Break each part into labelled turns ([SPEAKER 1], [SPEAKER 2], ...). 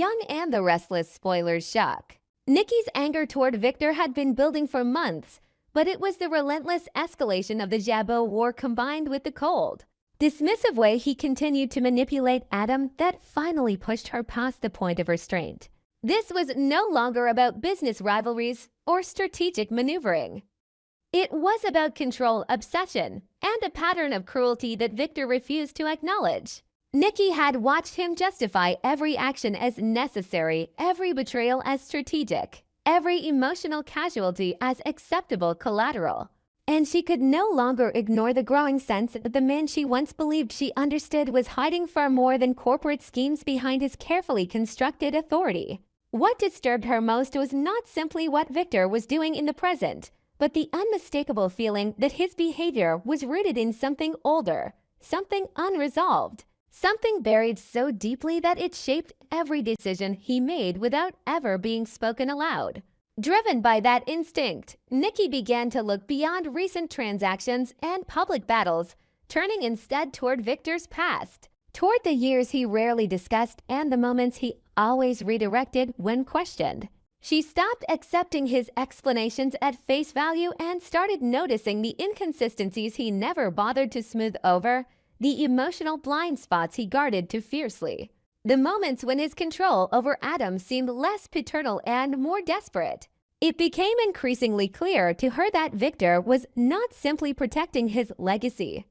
[SPEAKER 1] Young and the Restless spoilers shock. Nikki's anger toward Victor had been building for months, but it was the relentless escalation of the Jabot war combined with the cold, dismissive way he continued to manipulate Adam that finally pushed her past the point of restraint. This was no longer about business rivalries or strategic maneuvering. It was about control, obsession, and a pattern of cruelty that Victor refused to acknowledge. Nikki had watched him justify every action as necessary, every betrayal as strategic, every emotional casualty as acceptable collateral. And she could no longer ignore the growing sense that the man she once believed she understood was hiding far more than corporate schemes behind his carefully constructed authority. What disturbed her most was not simply what Victor was doing in the present, but the unmistakable feeling that his behavior was rooted in something older, something unresolved, something buried so deeply that it shaped every decision he made without ever being spoken aloud. Driven by that instinct, Nikki began to look beyond recent transactions and public battles, turning instead toward Victor's past, toward the years he rarely discussed and the moments he always redirected when questioned. She stopped accepting his explanations at face value and started noticing the inconsistencies he never bothered to smooth over, the emotional blind spots he guarded too fiercely, the moments when his control over Adam seemed less paternal and more desperate. It became increasingly clear to her that Victor was not simply protecting his legacy.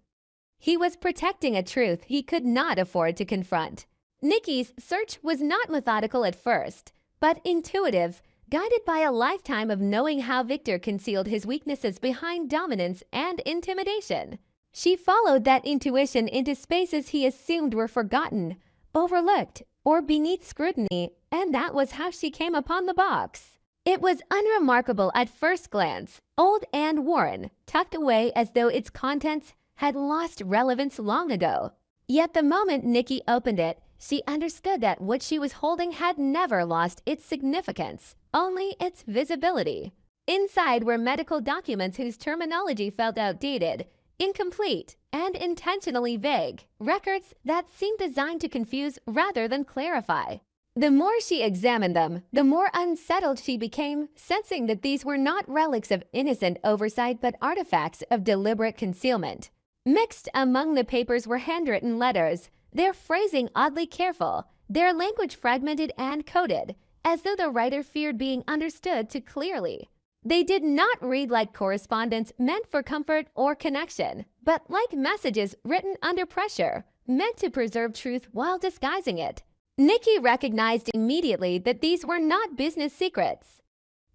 [SPEAKER 1] He was protecting a truth he could not afford to confront. Nikki's search was not methodical at first, but intuitive, guided by a lifetime of knowing how Victor concealed his weaknesses behind dominance and intimidation. She followed that intuition into spaces he assumed were forgotten, overlooked, or beneath scrutiny, and that was how she came upon the box. It was unremarkable at first glance, old and worn, tucked away as though its contents had lost relevance long ago. Yet the moment Nikki opened it, she understood that what she was holding had never lost its significance, only its visibility. Inside were medical documents whose terminology felt outdated, incomplete, and intentionally vague, records that seemed designed to confuse rather than clarify. The more she examined them, the more unsettled she became, sensing that these were not relics of innocent oversight but artifacts of deliberate concealment. Mixed among the papers were handwritten letters, their phrasing oddly careful, their language fragmented and coded, as though the writer feared being understood too clearly. They did not read like correspondence meant for comfort or connection, but like messages written under pressure, meant to preserve truth while disguising it. Nikki recognized immediately that these were not business secrets.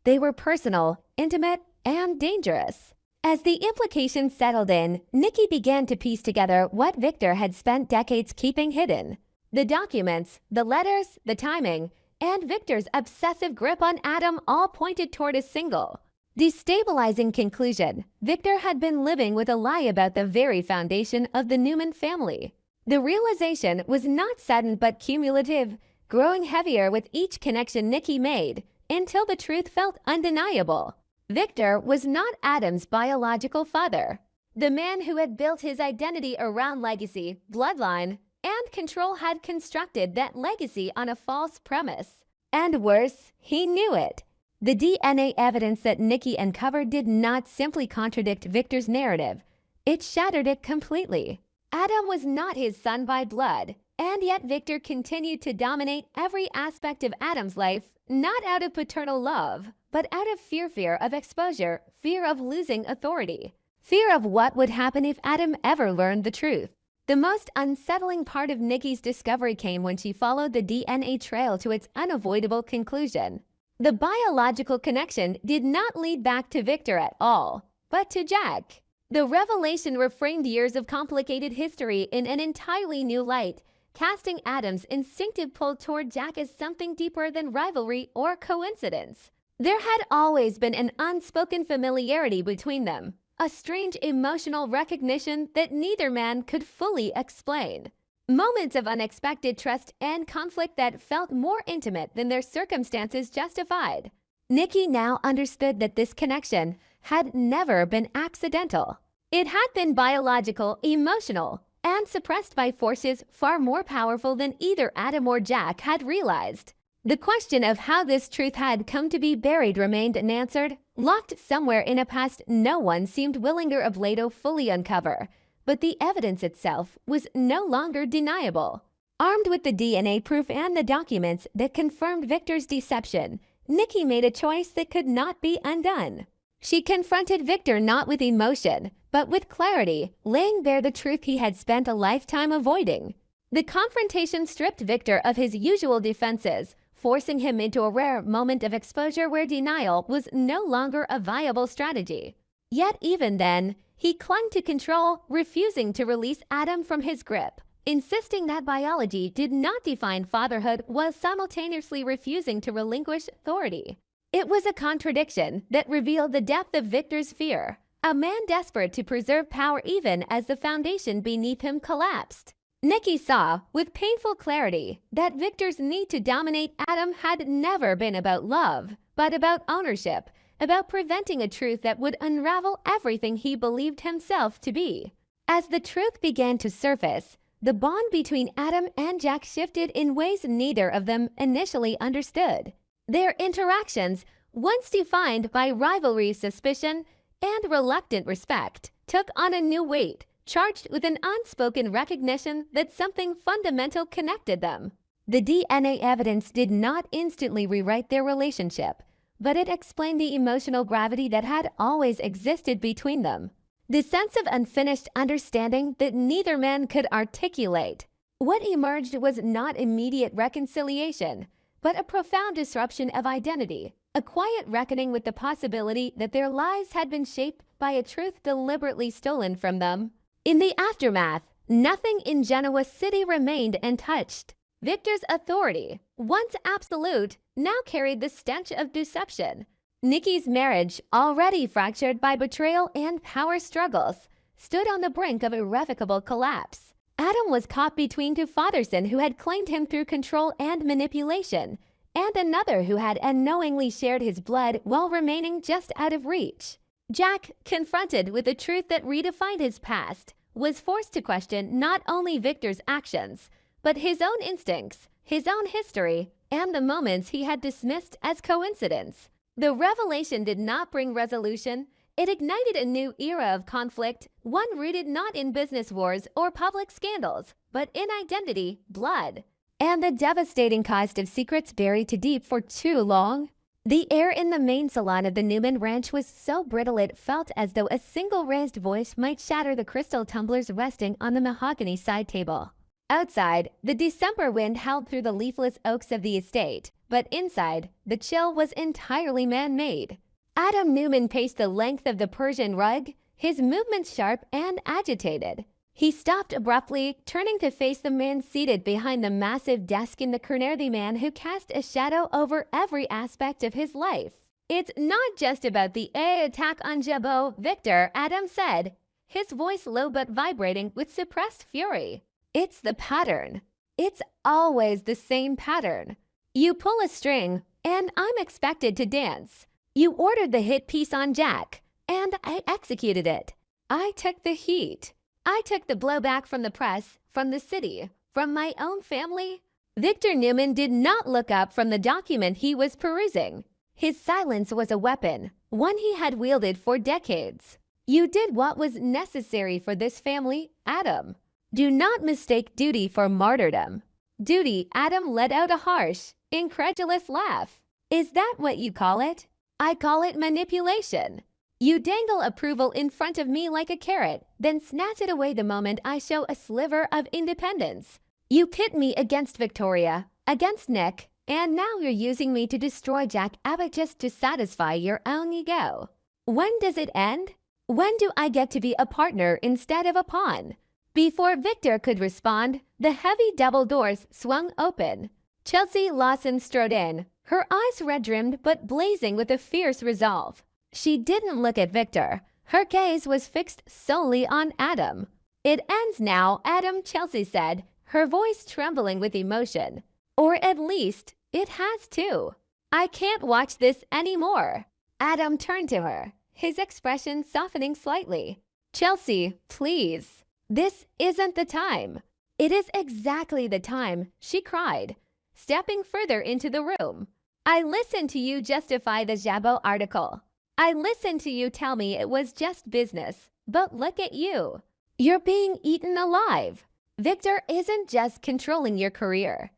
[SPEAKER 1] They were personal, intimate, and dangerous. As the implications settled in, Nikki began to piece together what Victor had spent decades keeping hidden. The documents, the letters, the timing, and Victor's obsessive grip on Adam all pointed toward a single, destabilizing conclusion. Victor had been living with a lie about the very foundation of the Newman family. The realization was not sudden but cumulative, growing heavier with each connection Nikki made, until the truth felt undeniable. Victor was not Adam's biological father. The man who had built his identity around legacy, bloodline, and control had constructed that legacy on a false premise. And worse, he knew it. The DNA evidence that Nikki uncovered did not simply contradict Victor's narrative. It shattered it completely. Adam was not his son by blood, and yet Victor continued to dominate every aspect of Adam's life, not out of paternal love, but out of fear of exposure, fear of losing authority, fear of what would happen if Adam ever learned the truth. The most unsettling part of Nikki's discovery came when she followed the DNA trail to its unavoidable conclusion. The biological connection did not lead back to Victor at all, but to Jack. The revelation reframed years of complicated history in an entirely new light, casting Adam's instinctive pull toward Jack as something deeper than rivalry or coincidence. There had always been an unspoken familiarity between them, a strange emotional recognition that neither man could fully explain. Moments of unexpected trust and conflict that felt more intimate than their circumstances justified. Nikki now understood that this connection had never been accidental. It had been biological, emotional, and suppressed by forces far more powerful than either Adam or Jack had realized. The question of how this truth had come to be buried remained unanswered, locked somewhere in a past no one seemed willinger of late to fully uncover. But the evidence itself was no longer deniable. Armed with the DNA proof and the documents that confirmed Victor's deception, Nikki made a choice that could not be undone. She confronted Victor not with emotion, but with clarity, laying bare the truth he had spent a lifetime avoiding. The confrontation stripped Victor of his usual defenses, forcing him into a rare moment of exposure where denial was no longer a viable strategy. Yet even then, he clung to control, refusing to release Adam from his grip, insisting that biology did not define fatherhood while simultaneously refusing to relinquish authority. It was a contradiction that revealed the depth of Victor's fear, a man desperate to preserve power even as the foundation beneath him collapsed. Nikki saw, with painful clarity, that Victor's need to dominate Adam had never been about love, but about ownership, about preventing a truth that would unravel everything he believed himself to be. As the truth began to surface, the bond between Adam and Jack shifted in ways neither of them initially understood. Their interactions, once defined by rivalry, suspicion, and reluctant respect, took on a new weight, charged with an unspoken recognition that something fundamental connected them. The DNA evidence did not instantly rewrite their relationship, but it explained the emotional gravity that had always existed between them. The sense of unfinished understanding that neither man could articulate. What emerged was not immediate reconciliation, but a profound disruption of identity, a quiet reckoning with the possibility that their lives had been shaped by a truth deliberately stolen from them. In the aftermath, nothing in Genoa City remained untouched. Victor's authority, once absolute, now carried the stench of deception. Nikki's marriage, already fractured by betrayal and power struggles, stood on the brink of irrevocable collapse. Adam was caught between two fathersons who had claimed him through control and manipulation, and another who had unknowingly shared his blood while remaining just out of reach. Jack, confronted with a truth that redefined his past, was forced to question not only Victor's actions, but his own instincts, his own history, and the moments he had dismissed as coincidence. The revelation did not bring resolution. It ignited a new era of conflict, one rooted not in business wars or public scandals, but in identity, blood, and the devastating cost of secrets buried too deep for too long. The air in the main salon of the Newman Ranch was so brittle it felt as though a single raised voice might shatter the crystal tumblers resting on the mahogany side table. Outside, the December wind howled through the leafless oaks of the estate, but inside, the chill was entirely man-made. Adam Newman paced the length of the Persian rug, his movements sharp and agitated. He stopped abruptly, turning to face the man seated behind the massive desk in the corner, the man who cast a shadow over every aspect of his life. "It's not just about the attack on Jabot, Victor," Adam said, his voice low but vibrating with suppressed fury. "It's the pattern. It's always the same pattern. You pull a string, and I'm expected to dance. You ordered the hit piece on Jack, and I executed it. I took the heat. I took the blowback from the press, from the city, from my own family." Victor Newman did not look up from the document he was perusing. His silence was a weapon, one he had wielded for decades. "You did what was necessary for this family, Adam. Do not mistake duty for martyrdom." "Duty," Adam let out a harsh, incredulous laugh. "Is that what you call it? I call it manipulation. You dangle approval in front of me like a carrot, then snatch it away the moment I show a sliver of independence. You pit me against Victoria, against Nick, and now you're using me to destroy Jack Abbott just to satisfy your own ego. When does it end? When do I get to be a partner instead of a pawn?" Before Victor could respond, the heavy double doors swung open. Chelsea Lawson strode in, her eyes red-rimmed but blazing with a fierce resolve. She didn't look at Victor. Her gaze was fixed solely on Adam. "It ends now, Adam," Chelsea said, her voice trembling with emotion. "Or at least, it has to. I can't watch this anymore." Adam turned to her, his expression softening slightly. "Chelsea, please. This isn't the time." "It is exactly the time," she cried. stepping further into the room. I listened to you justify the Jabo article. I listened to you tell me it was just business. But look at you. You're being eaten alive. Victor isn't just controlling your career.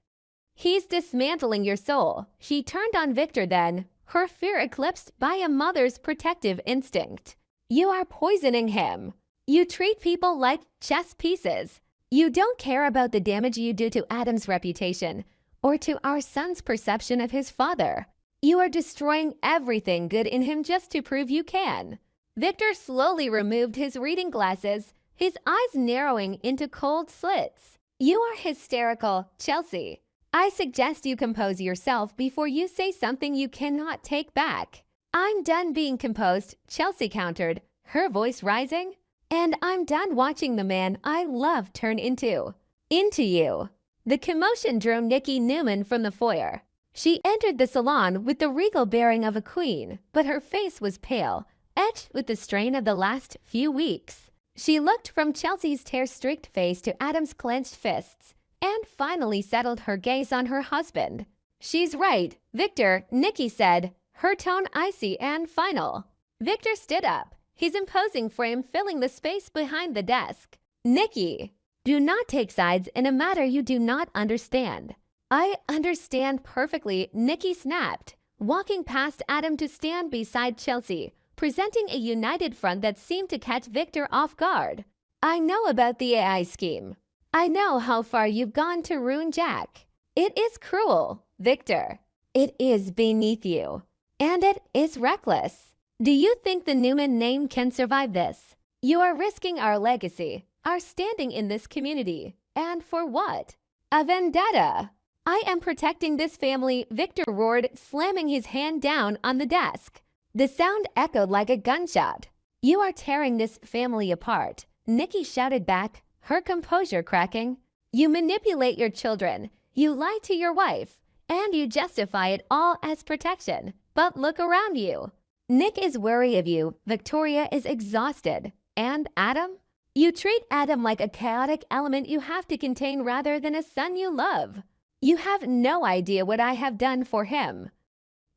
[SPEAKER 1] He's dismantling your soul. She turned on Victor then, her fear eclipsed by a mother's protective instinct. You are poisoning him. You treat people like chess pieces. You don't care about the damage you do to Adam's reputation or to our son's perception of his father. You are destroying everything good in him just to prove you can. Victor slowly removed his reading glasses, his eyes narrowing into cold slits. You are hysterical, Chelsea. I suggest you compose yourself before you say something you cannot take back. I'm done being composed, Chelsea countered, her voice rising. And I'm done watching the man I love turn into you. The commotion drew Nikki Newman from the foyer. She entered the salon with the regal bearing of a queen, but her face was pale, etched with the strain of the last few weeks. She looked from Chelsea's tear-streaked face to Adam's clenched fists, and finally settled her gaze on her husband. She's right, Victor, Nikki said, her tone icy and final. Victor stood up, his imposing frame filling the space behind the desk. Nikki, do not take sides in a matter you do not understand. I understand perfectly, Nikki snapped, walking past Adam to stand beside Chelsea, presenting a united front that seemed to catch Victor off guard. I know about the AI scheme. I know how far you've gone to ruin Jack. It is cruel, Victor. It is beneath you. And it is reckless. Do you think the Newman name can survive this? You are risking our legacy, our standing in this community. And for what? A vendetta. I am protecting this family, Victor roared, slamming his hand down on the desk. The sound echoed like a gunshot. You are tearing this family apart, Nikki shouted back, her composure cracking. You manipulate your children, you lie to your wife, and you justify it all as protection. But look around you. Nick is wary of you, Victoria is exhausted. And Adam? You treat Adam like a chaotic element you have to contain rather than a son you love. You have no idea what I have done for him.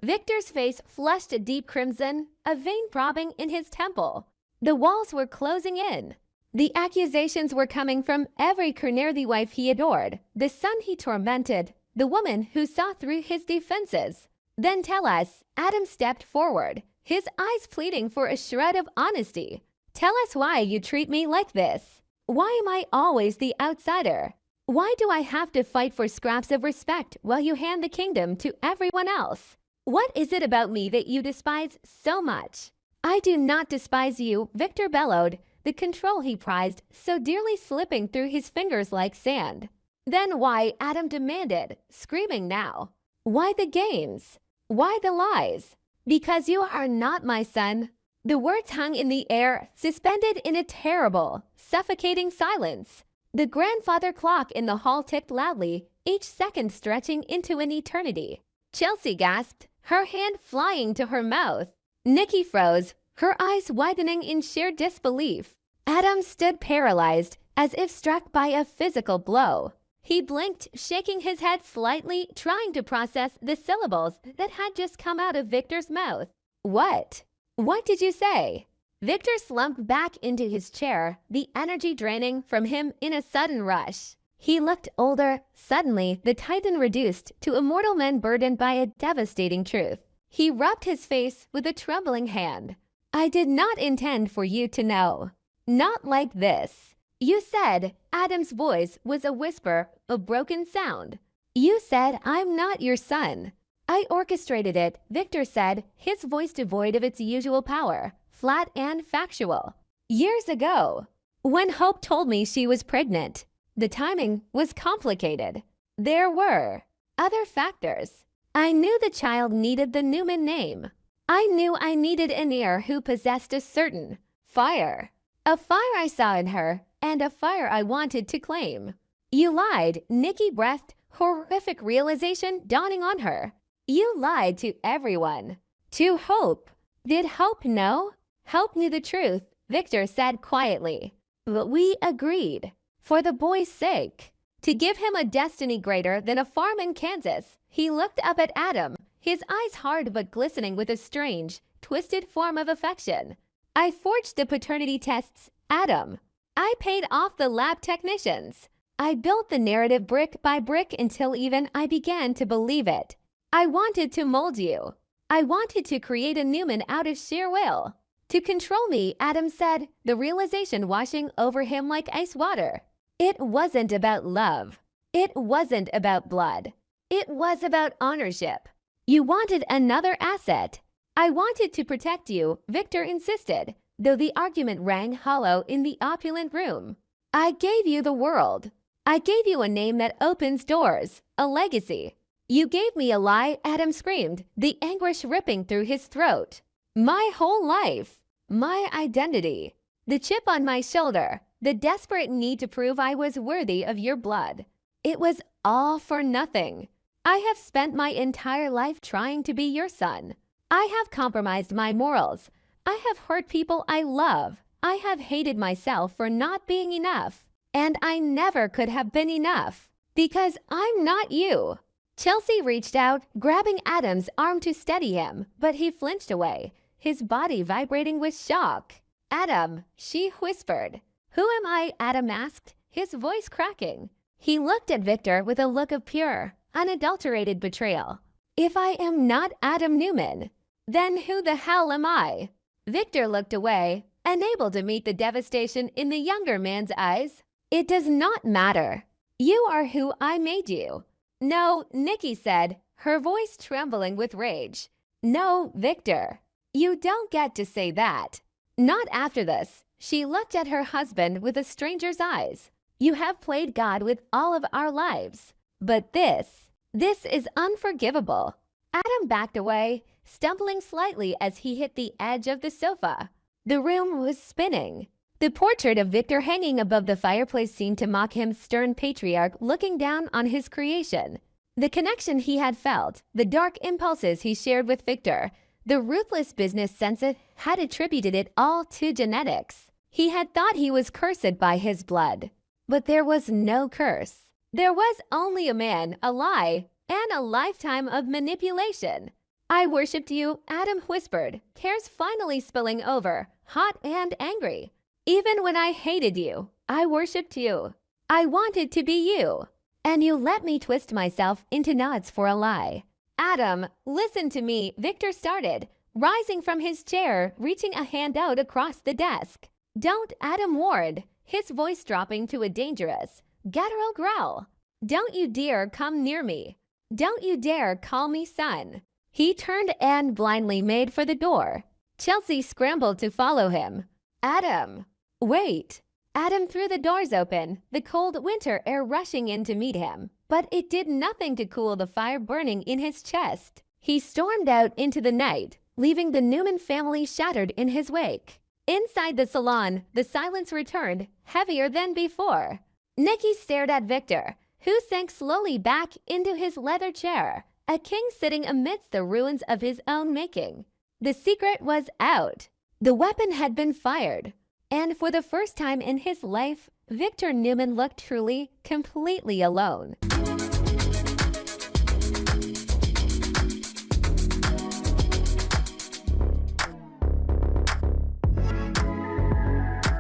[SPEAKER 1] Victor's face flushed a deep crimson, a vein throbbing in his temple. The walls were closing in. The accusations were coming from every corner wife he adored, the son he tormented, the woman who saw through his defenses. Then tell us, Adam stepped forward, his eyes pleading for a shred of honesty. Tell us why you treat me like this. Why am I always the outsider? Why do I have to fight for scraps of respect while you hand the kingdom to everyone else? What is it about me that you despise so much? I do not despise you, Victor bellowed, the control he prized so dearly slipping through his fingers like sand. Then why, Adam demanded, screaming now. Why the games? Why the lies? Because you are not my son. The words hung in the air, suspended in a terrible, suffocating silence. The grandfather clock in the hall ticked loudly, each second stretching into an eternity. Chelsea gasped, her hand flying to her mouth. Nikki froze, her eyes widening in sheer disbelief. Adam stood paralyzed, as if struck by a physical blow. He blinked, shaking his head slightly, trying to process the syllables that had just come out of Victor's mouth. What? What did you say? Victor slumped back into his chair, the energy draining from him in a sudden rush. He looked older. Suddenly, the Titan reduced to a mortal man burdened by a devastating truth. He rubbed his face with a trembling hand. I did not intend for you to know. Not like this. You said, Adam's voice was a whisper, a broken sound. You said, I'm not your son. I orchestrated it, Victor said, his voice devoid of its usual power, flat and factual. Years ago, when Hope told me she was pregnant, the timing was complicated. There were other factors. I knew the child needed the Newman name. I knew I needed an heir who possessed a certain fire. A fire I saw in her, and a fire I wanted to claim. You lied, Nikki breathed, horrific realization dawning on her. You lied to everyone. To Hope. Did Hope know? Hope knew the truth, Victor said quietly. But we agreed. For the boy's sake. To give him a destiny greater than a farm in Kansas, he looked up at Adam, his eyes hard but glistening with a strange, twisted form of affection. I forged the paternity tests, Adam. I paid off the lab technicians. I built the narrative brick by brick until even I began to believe it. I wanted to mold you. I wanted to create a Newman out of sheer will. To control me, Adam said, the realization washing over him like ice water. It wasn't about love. It wasn't about blood. It was about ownership. You wanted another asset. I wanted to protect you, Victor insisted, though the argument rang hollow in the opulent room. I gave you the world. I gave you a name that opens doors, a legacy. You gave me a lie, Adam screamed, the anguish ripping through his throat. My whole life, my identity, the chip on my shoulder, the desperate need to prove I was worthy of your blood. It was all for nothing. I have spent my entire life trying to be your son. I have compromised my morals. I have hurt people I love. I have hated myself for not being enough. And I never could have been enough. Because I'm not you. Chelsea reached out, grabbing Adam's arm to steady him, but he flinched away, his body vibrating with shock. Adam, she whispered. Who am I? Adam asked, his voice cracking. He looked at Victor with a look of pure, unadulterated betrayal. If I am not Adam Newman, then who the hell am I? Victor looked away, unable to meet the devastation in the younger man's eyes. It does not matter. You are who I made you. No, Nikki said, her voice trembling with rage. No, Victor. You don't get to say that. Not after this. She looked at her husband with a stranger's eyes. You have played God with all of our lives. But this is unforgivable. Adam backed away, stumbling slightly as he hit the edge of the sofa. The room was spinning. The portrait of Victor hanging above the fireplace seemed to mock him, stern patriarch looking down on his creation. The connection he had felt, the dark impulses he shared with Victor, the ruthless business sense had attributed it all to genetics. He had thought he was cursed by his blood. But there was no curse. There was only a man, a lie, and a lifetime of manipulation. I worshipped you, Adam whispered, tears finally spilling over, hot and angry. Even when I hated you, I worshipped you. I wanted to be you. And you let me twist myself into knots for a lie. Adam, listen to me, Victor started, rising from his chair, reaching a hand out across the desk. Don't, Adam warned, his voice dropping to a dangerous, guttural growl. Don't you dare come near me. Don't you dare call me son. He turned and blindly made for the door. Chelsea scrambled to follow him. Adam. Wait. Adam threw the doors open, the cold winter air rushing in to meet him. But it did nothing to cool the fire burning in his chest. He stormed out into the night, leaving the Newman family shattered in his wake. Inside the salon, the silence returned, heavier than before. Nikki stared at Victor, who sank slowly back into his leather chair, a king sitting amidst the ruins of his own making. The secret was out. The weapon had been fired. And for the first time in his life, Victor Newman looked truly, completely alone.